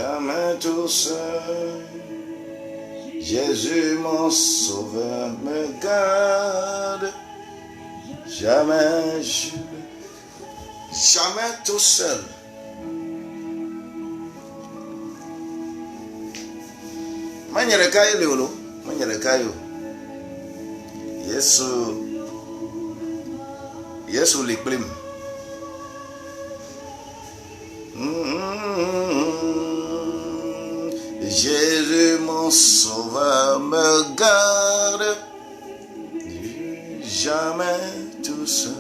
jamais tout seul. Jésus mon sauveur me garde. Jamais tout seul. Manyerekayo leolo, manyerekayo. Yesu liklim. Jésus mon sauveur me garde. Jamais tout seul.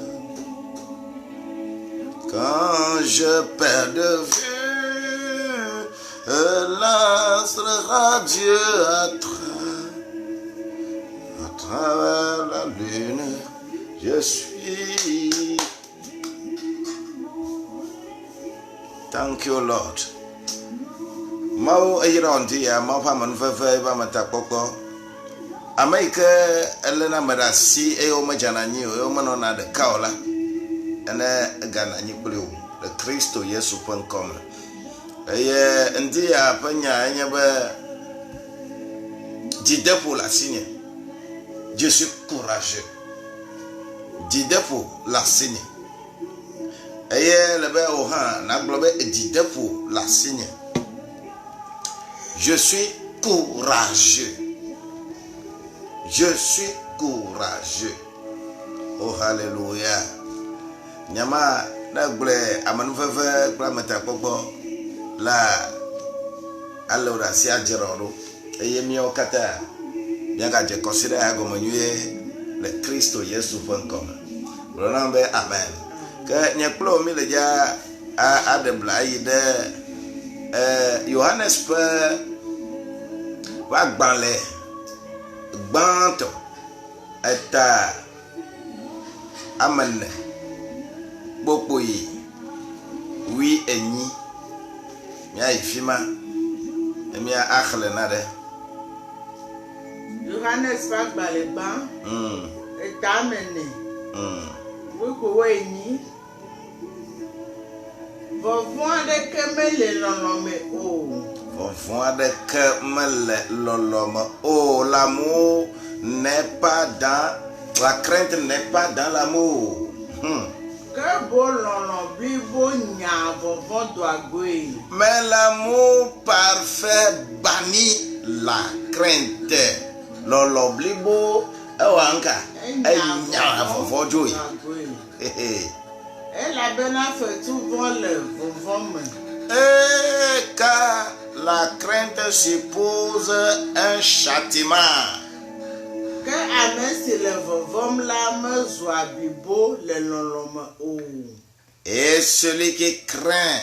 Quand je perds de vue l'astre radieux à travers la lune, je suis. Thank you, Lord. Mau ayironti ya mau paman fefe ba matakoko. Amaike elena merasi eyo majananyi eyo manona de kaola. Ene gananyi kulio de Kristo Yesu .com. Eye ndi ya panya enya ba dide pour la signe. Je suis courageux. Dide pour la signe. Eye lebe oha na globe dide pour la signe. Je suis courageux. Je suis courageux. Oh hallelujah. Nyama na gle amanufefe kwa metakoko la alora si ajeroro eye mi okata bien ka je considère agomanyue le Kristo Yesu.com. Bronombe amen. Que nyeklo mi le ja a debla ide Johannes pe wa gbanle gbanto eta amene popo yi wi enyi mia ifima mia akhle na de Johannes va gbanle gban eta amene popo enyi vovon de kemele lolome o. Vovon de kemele lolome o. L'amour n'est pas dans la crainte n'est pas dans l'amour. Que beau lolome bibo nya vovon doit gwe. Mais l'amour parfait bannit la crainte. Lolome bibo ewanka enya vovon joy. Elle a bien fait tout vol le car la crainte suppose un châtiment. Que amen si le vovom la me soit bibo le lolome o. Et celui qui craint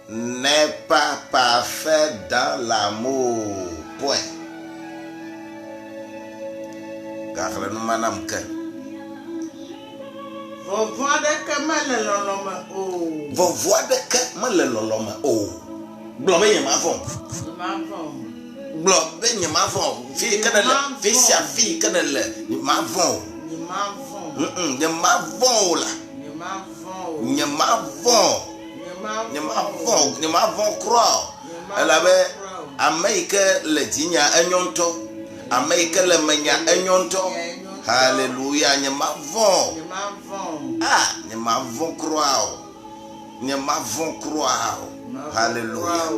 n'est pas parfait dans l'amour. Point. Car nous manam que. Vovon de kemele lolome o. Vovon de kemele lolome o. Blobe yema fon. Blobe yema fon. Fi kanele, fi sia fi kanele. Yema fon. Yema fon la. Yema fon croix. Elle avait Amérique le dinya enyonto. Amérique le menya enyonto. Alléluia, nous m'avons. Ah, nous m'avons croire. Nous m'avons croire. Alléluia.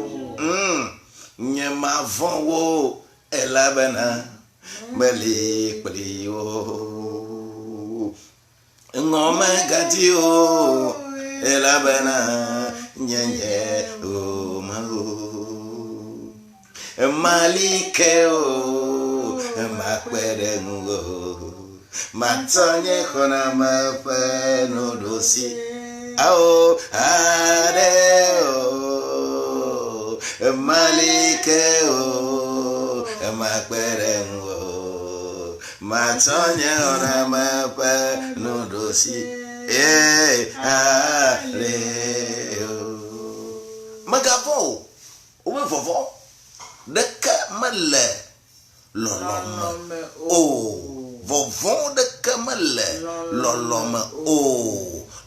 Nous m'avons elle a bena. Meli plio. Ngome gadio. Elle a bena. Nyenye o mago. Malikeo. Makwerengo. Matanye kona mape no dosi ao adeo malike o makwerengo matanye kona mape no dosi aleo magavo o vovo de kamale lolome o vovon de kamale lolome o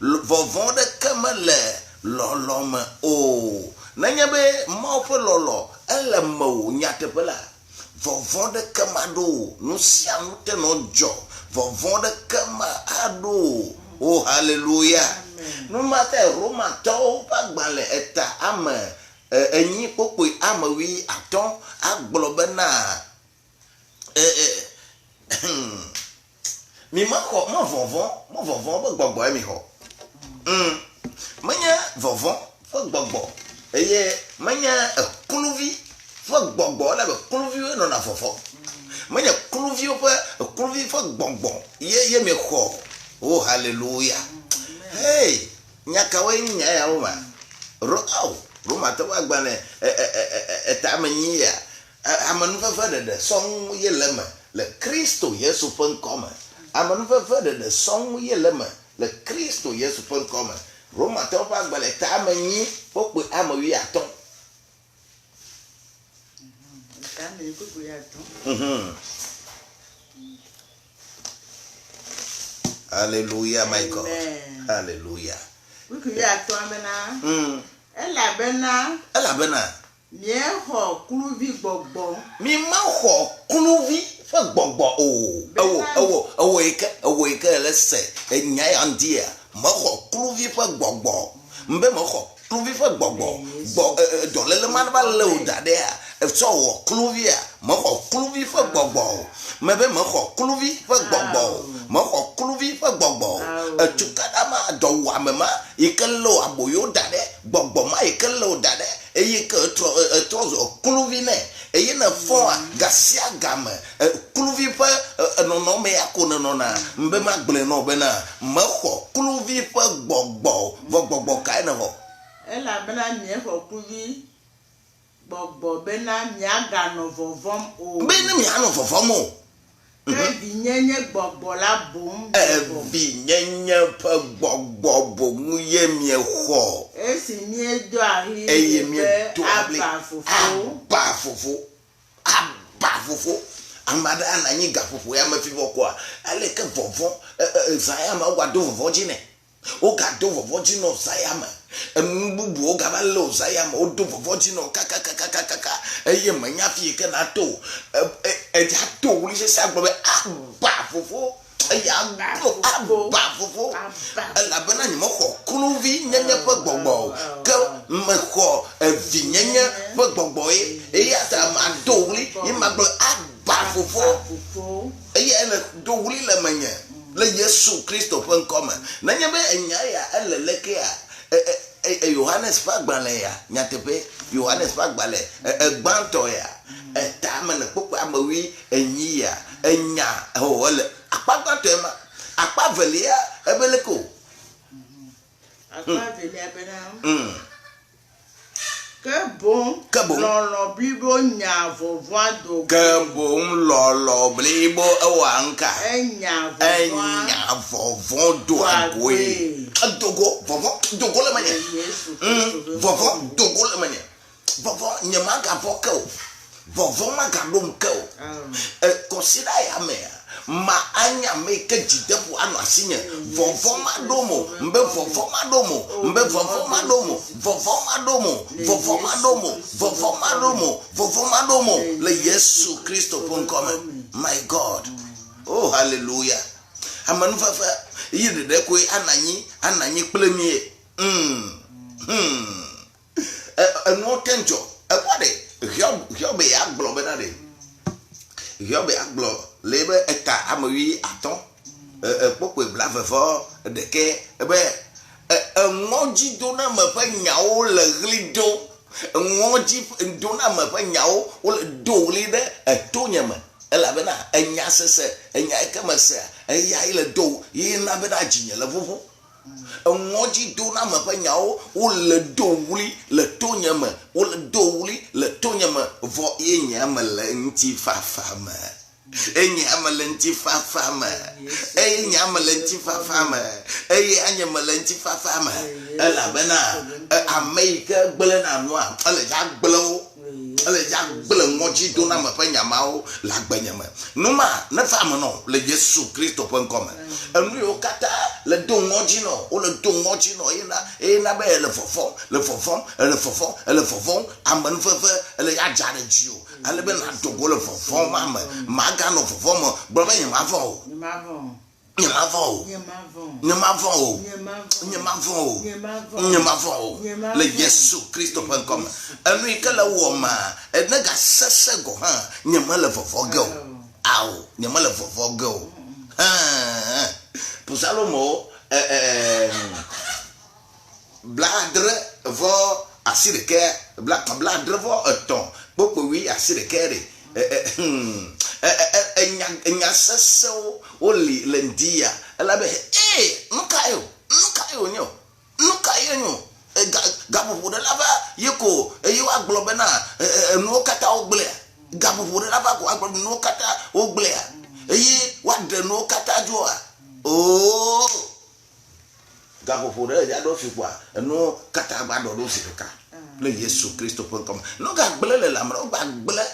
vovon de kamale lolome o nenye be mawo ƒe lɔlɔ ele me o nyateƒe la vɔvɔ ɖeke maɖo nu sia nu te nɔ dzɔ vɔvɔ ɖeke ma aɖo o haleluya numate romatɔwo ƒe agbalẽ eta ame enyi kpokpoe ame wi atɔ̃ agblɔ bena mi mexɔ mevɔvɔ ƒe gbɔgbɔe mi xɔ menye vɔvɔ ƒe gbɔgbɔ eye menye ekuluvi ƒe gbɔgbɔ le be kuluviwo nɔna vɔvɔ menye kuluviwo ƒe kuluvi ƒe gbɔgbɔ ye mi xɔ o haleluya hey nyakawoe nya yawo ma romatɔwo agbalẽ etame nyi ya amenuveve ɖeɖe sɔŋ ye le me le Kristo Yesu ƒe ŋkɔ me amenuveve ɖeɖe sɔŋ ye le me le Kristo Yesu ƒe ŋkɔ me romatɔwo ƒe agbalẽ tame nyi kpokpoe ame wi atɔ̃ Hallelujah, my God. Hallelujah. Elabena. Miexɔ kluvi gbɔgbɔ. Mi ma xɔ kluvi ƒe gbɔgbɔ o. Ewo yi ke le se enya ya ŋdia. Mexɔ kluvi ƒe gbɔgbɔ. Mbe mexɔ kluvi ƒe gbɔgbɔ. Dɔléle ma va le o da ɖea. Etsɔ wɔ kluvia. Mexɔ kluvi ƒe gbɔgbɔ o. Mebe mexɔ kluvi ƒe gbɔgbɔ o. Mexɔ kluvi ƒe gbɔgbɔ. Etukada ma dɔwɔame ma yi ke le aboyo da ɖe gbɔgbɔ ma yi ke le o da ɖe eye ke etrɔ zɔ kluvi nɛ eye ne fɔa gasia game kluvi ƒe nɔnɔme ya ko nenɔna mbe ma gblẽ nɔ bena mexɔ kluvi ƒe gbɔgbɔ vɔ gbɔgbɔ kae ne xɔ. Elabena miexɔ kluvi gbɔgbɔ bena miaganɔ vɔvɔm o. Bene mianɔ vɔvɔm o. Ke vinyenye gbɔgbɔ la bom. Vinyenye ƒe gbɔgbɔ boŋu ye miexɔ. Esi miedo ahi eye miedo aba fofo. Aba fofo. Ame aɖe ananyi gaƒoƒo ya me fi vɔ kɔa aleke vɔvɔ zaya me wogado vɔvɔ dzi nɛ wogado vɔvɔ dzi nɔ zaya me enu bubuwo gava le o zaya me wodo vɔvɔ dzi nɔ kakakakaka eye menya fi yi ke na to edza to wuli sese agblɔ be aba fofo eye agblɔ aba fofo elabena nye mexɔ kluvi nyenye ƒe gbɔgbɔ o ke mexɔ evinyenye ƒe gbɔgbɔ ye eya ta ma do wuli ye ma gblɔ aba fofo eye ele do wuli le menye le Yesu Kristo ƒe ŋkɔ me nenye be enya ya ele lekea Yohanes ƒe agbalẽ ya nyateƒe Yohanes ƒe agbalẽ gbãtɔ ya etame ne kpokpo ame wi enyi ya enya ele akpa gbãtɔ ma akpa velia ebe leko akpa velia bena ke bon lɔlɔ blibo nya vɔvɔa do ke bon lɔlɔ blibo ewɔ anka enya vɔvɔ do agoe dogo vɔvɔ dogo le menye vɔvɔ dogo le menye vɔvɔ nye ma gavɔ ke o vɔvɔ ma gaɖom ke o kɔsiɖa ya mea ma anya me ke dzideƒo anɔ asinye vɔvɔ ma ɖom o mbe vɔvɔ ma ɖom o mbe vɔvɔ ma ɖom o vɔvɔ ma ɖom o vɔvɔ ma ɖom o vɔvɔ ma ɖom o vɔvɔ ma ɖom o le Yesu Kristo ƒe ŋkɔ me my God oh hallelujah amenuveve yi ɖeɖe koe ananyi kple mie enuwo te ŋdzɔ ekpɔ ɖe Hiob ya gblɔ bena ɖe Hiob ya gblɔ le ebe eta ame wi atɔ̃ kpokpoe blavevɔ ɖeke ebe eŋɔdzi doname ƒe nyawo le ɣli do eŋɔdzi doname ƒe nyawo wole do ɣli ɖe etonye me elabena enya sese enya eke me sea eya yi le do yi na bena dzinye le ʋuʋu eŋɔdzi doname ƒe nyawo wole do ɣli le tonye me wole do ɣli le tonye me vɔ ye nye me le ŋutifafa me enye ame le ŋutifafa me eye nye ame le ŋutifafa me eye anye me le ŋutifafa me elabena ame yi ke gblẽ na nua ele dza gblẽ wo le ya gble ŋɔdzi do na me ƒe nyamawo le agbenye me numa ne fa me no le Yesu Kristo ƒe ŋkɔme enu yiwo katã le do ŋɔdzi no wo le do ŋɔdzi no ena be le fɔfɔm ame nufefe ele ya dza ɖe dzi o ale be na dogo le fɔfɔm ma me maga no fɔfɔm me gblɔ be nyemavɔ o le Yesu Kristo ƒe ŋkɔme enu yi ke le wɔ ma ene ga sese go hã nyemele vɔvɔ ge o awo nyemele vɔvɔ ge o Psalmo bladre vɔ asi ɖeke bladre vɔ etɔ̃ kpokpowi asi ɖeke ɖe enya sesewo woli le ŋdi ya elabe nuka yo gaƒoƒo ɖe la va yi ko eye woagblɔ bena enuwo katã wogblẽa gaƒoƒo ɖe la va ko agblɔ nuwo katã wogblẽa eye woaɖe nuwo katã dzoa gaƒoƒo ɖe ya ɖo fi kpoa enuwo katã gba ɖɔ ɖo zi ɖeka le Yesu Kristo ƒe ŋkɔme no gagblẽ le lãme wo gagblẽ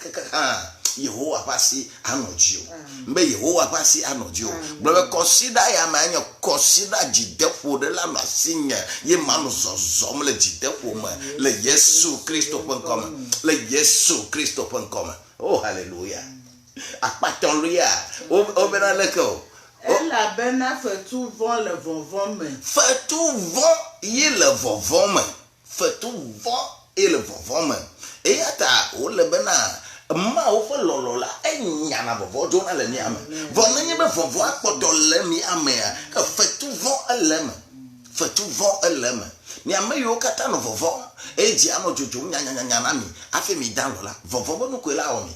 keke hã Yehowa ƒe asi anɔ dzi o mbe Yehowa ƒe asi anɔ dzi o gblɔ be kɔsiɖa ya me nye kɔsiɖa dzideƒo ɖe la nɔ asi nye ye ma nɔ zɔzɔm le dzideƒo me le Yesu Kristo ƒe ŋkɔme oh haleluya akpatɔluya wobena leke o elabena fetuvɔ le vɔvɔ me fetuvɔ ye le vɔvɔ me eya ta wole bena Mawu ƒe lɔlɔ la enyana vɔvɔ dzona le mia me vɔ nenye be vɔvɔ akpɔtɔ le mia mea fetuvɔ ele me miame yiwo katã nɔ vɔvɔ edzi anɔ dzodzom nyanyanya na mi afi mi da lɔ la vɔvɔ be nukue la wɔ mi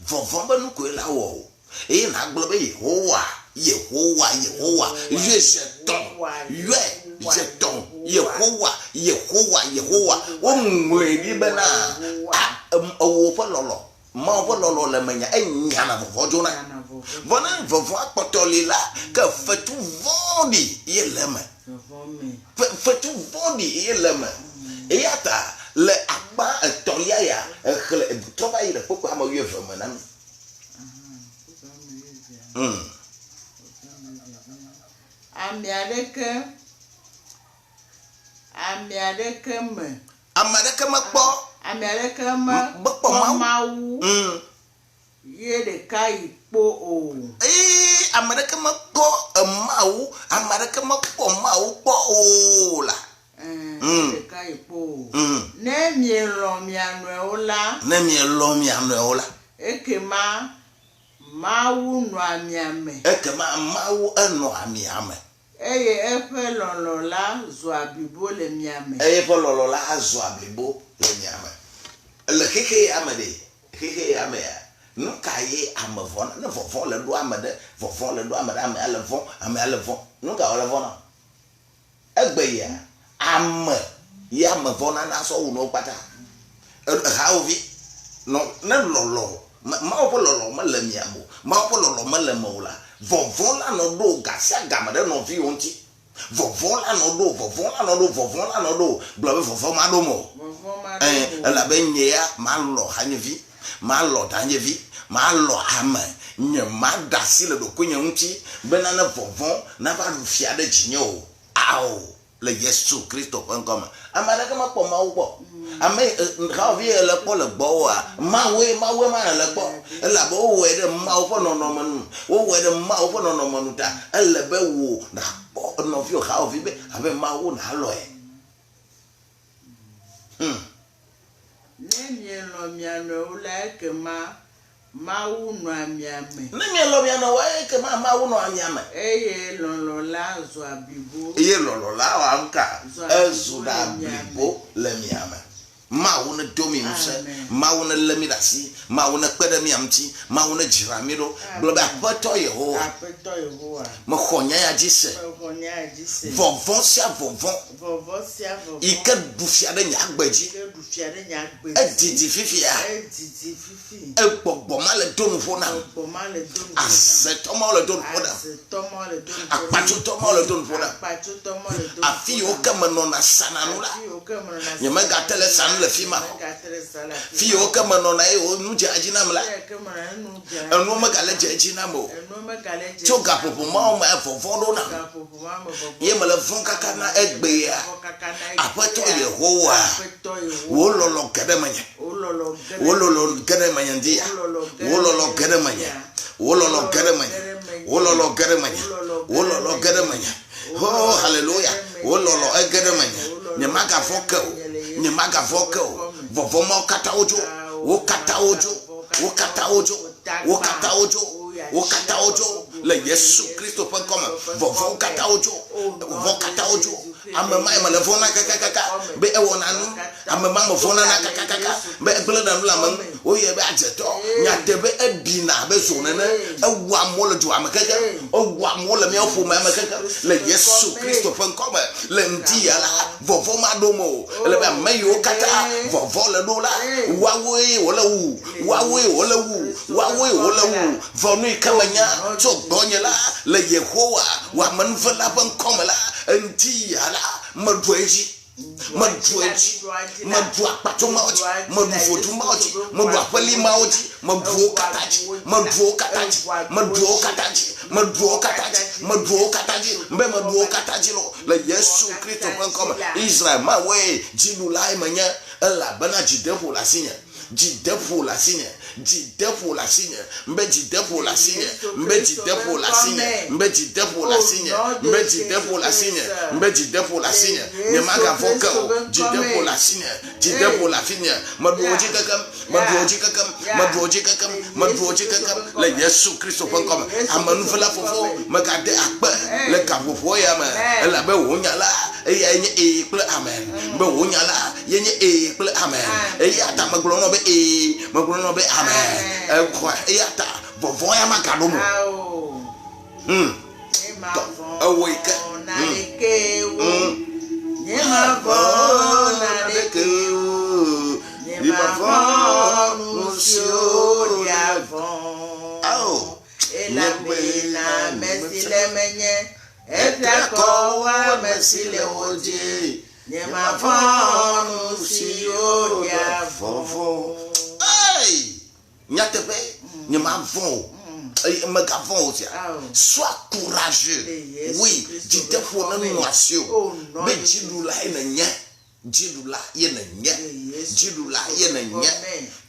vɔvɔ be nukue la wɔ o eye na gblɔ be Yehowa Yehowa wo ŋlɔe ɖi bena wo ƒe lɔlɔ Mawu ƒe lɔlɔ le menye enyana vɔvɔ dzona vɔ ne vɔvɔ akpɔtɔ li la ke fetuvɔɖi ye le me eya ta le akpa etɔ̃lia ya exle trɔ va yi ɖe kpokpo ame 12 me na mi ame aɖeke mekpɔ ame aɖeke mekpɔ Mawu ye ɖeka yi kpo o ame aɖeke mekpɔ Mawu ame aɖeke mekpɔ Mawu kpɔ o la ɖeka yi kpo o ne mielɔ mia nɔewo la ekema Mawu nɔa mia me eye eƒe lɔlɔ la zɔa blibo le mia me le xexe ame ya nu ka ye ame vɔ ne vɔvɔ le ɖo ame ɖe ame ale vɔ nu ka wole vɔ na egbe ya ame vɔ na sɔ wu no kpata hawovi no ne lɔlɔ Mawu ƒe lɔlɔ mele mia me Mawu ƒe lɔlɔ mele me o la vɔvɔ la nɔ ɖo gasia game ɖe nɔviwo ŋuti vɔvɔ la nɔ ɖo gblɔ be vɔvɔ ma ɖo mo elabe nye ya malɔ hanyevi malɔ danyevi malɔ ame nye ma da asi le ɖokuinye ŋuti bena ne vɔvɔ na va ɖu fia ɖe dzinye o ao le Yesu Kristo ƒe ŋkɔme ame aɖeke mekpɔ Mawu gbɔ ame xavi ele kpɔ le gbɔwoa Mawu ma le gbɔ elabe wowɔe ɖe Mawu ƒe nɔnɔme nu ta ele be wo nakpɔ nɔviwo xavi be abe Mawu na lɔe ne mielɔ mia nɔewo la ekema Mawu nɔa mia me Mawu nɔa mia me eye lɔlɔ la zɔa blibo wa ŋka ezu ɖa blibo le mia me Mawu ne do mi ŋusẽ Mawu ne lé mi ɖe asi Mawu ne kpe ɖe mia ŋuti Mawu ne dzra mi ɖo gblɔ be Aƒetɔ Yehowa mexɔ nya ya dzi se vɔvɔ sia vɔvɔ yi ke ɖu fia ɖe nye agbe dzi edidi fifia egbɔgbɔ ma le do nuƒo na azetɔ ma le do nuƒo na akpatsotɔ ma le do nuƒo na afi yiwo ke menɔna sananu la nyemegate le sanu nam le fi ma fi o ke me no na e o nu dze dzi nam la enu me ga le dze dzi nam o tso gaƒoƒo ma o me vɔvɔ ɖo nam ye me le vɔn kaka na egbe ya aƒetɔ Yehowa wo lɔlɔ ge ɖe menye wo lɔlɔ ge ɖe menye ndi ya wo lɔlɔ ge ɖe menye wo lɔlɔ ge ɖe menye wo lɔlɔ ge ɖe menye wo lɔlɔ ge ɖe menye oh hallelujah wo lɔlɔ ege ɖe menye nye maga vɔ ke o nye maga vɔ ke o vɔvɔ ma wo katã wodzo wo katã wodzo wo katã wodzo wo katã wodzo wo katã wodzo le Yesu Kristo ƒe ŋkɔme vɔvɔ wo katã wodzo vɔ katã wodzo ame ma me le vɔna kakakaka be ewɔna nu ame ma me vɔna na kakakaka be egble na nu le ame wo yɛ be adzetɔ nyate be ebina be zo nene ewu amewo le dzoa me keke ewu amewo le míawo ƒome me keke le Yesu Kristo ƒe ŋkɔme le ŋdi ya la vɔvɔ ma ɖo me o ele be ame yiwo katã vɔvɔ le ɖo la woawoe wole wu woawoe wole wu woawoe wole wu vɔnu yi ke menya tso gbɔnye la le Yehowa wo amenuve la ƒe ŋkɔme la ŋdi ya la meɖu edzi meɖu edzi meɖu akpatsɔ mawo dzi meɖu vodu mawo dzi meɖu aƒeli mawo dzi meɖuwo katã dzi meɖuwo katã dzi meɖuwo katã dzi meɖuwo katã dzi meɖuwo katã dzi mbe meɖuwo katã dzi lo le Yesu Kristo ƒe ŋkɔme Israel mawoe dziɖulae menye elabena dzideƒo le asinye dzideƒo le asinye dzideƒo le asinye mbe dzideƒo le asinye mbe dzideƒo le asinye mbe dzideƒo le asinye mbe dzideƒo le asinye mbe dzideƒo le asinye nye magavɔ ke o dzideƒo le asinye dzideƒo le afinye meɖuwo dzi kekem meɖuwo dzi kekem meɖuwo dzi kekem meɖuwo dzi kekem le Yesu Kristo ƒe ŋkɔme amenuvela fofo megade akpe le gaƒoƒo ya me elabe wò nya la eya nye ee kple amen be wò nya la ye nye ee kple amen eya ta megblɔ nɔ be ee megblɔ nɔ be amen eya ta vɔvɔ ya ma gaɖo mo ewo yi ke nye ma vɔ naneke o nye ma vɔ nusiwo ya vɔ elame na mesi le menye efia kɔ wa mesi le wo dzi nye ma vɔ nusiwo ya vɔ. Nyateƒe nye ma vɔn o mega vɔn o sia sois courageux oui dzideƒo ne nu asi o be dziɖula ye ne nye dziɖula ye ne nye dziɖula ye ne nye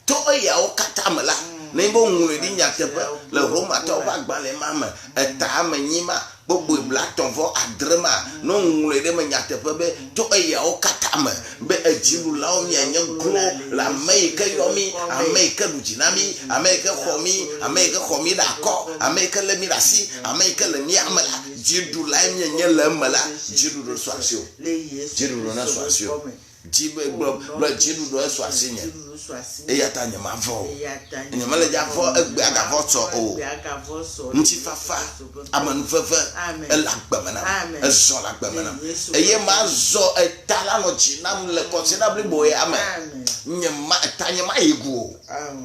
to eyawo katã me la ne be ŋlɔe ɖi nyateƒe le Romatɔwo ƒe agbalẽ ma me eta me nyi ma gbogbo blatɔvɔ adre ma no ŋlɔe ɖe me nyateƒe be to eyawo katã me be edziɖulawo mianye glo le ame yi ke yɔ mi ame yi ke ɖu dzi na mi ame yi ke xɔ mi ame yi ke xɔ mi ɖe akɔ ame yi ke lé mi ɖe asi ame yi ke le mía me la dziɖulae mienye le eme la dziɖuɖu sɔ asi o dziɖuɖu ne sɔ asi o gblɔ dziɖuɖu esɔ asi nye eya ta nye ma vɔ o nye me le dza vɔ egbe agavɔ tsɔ o ŋutifafa amenuveve ele agbeme nam ezɔ le agbeme nam eye ma zɔ eta la nɔ dzi nam le kɔsiɖa blibo ya me nye ma eta nye ma yi gu o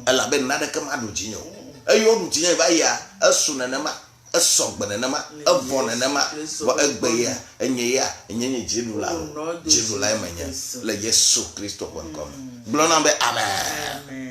elabe naneke ma ɖu dzi nye o eye woɖu dzi nye va yia esu nenema esɔgbe nenema evɔ nenema vɔ egbe ya enye ya enye nye dziɖula o dziɖula ye menye le Yesu Kristo ƒe ŋkɔme gblɔ na be amen.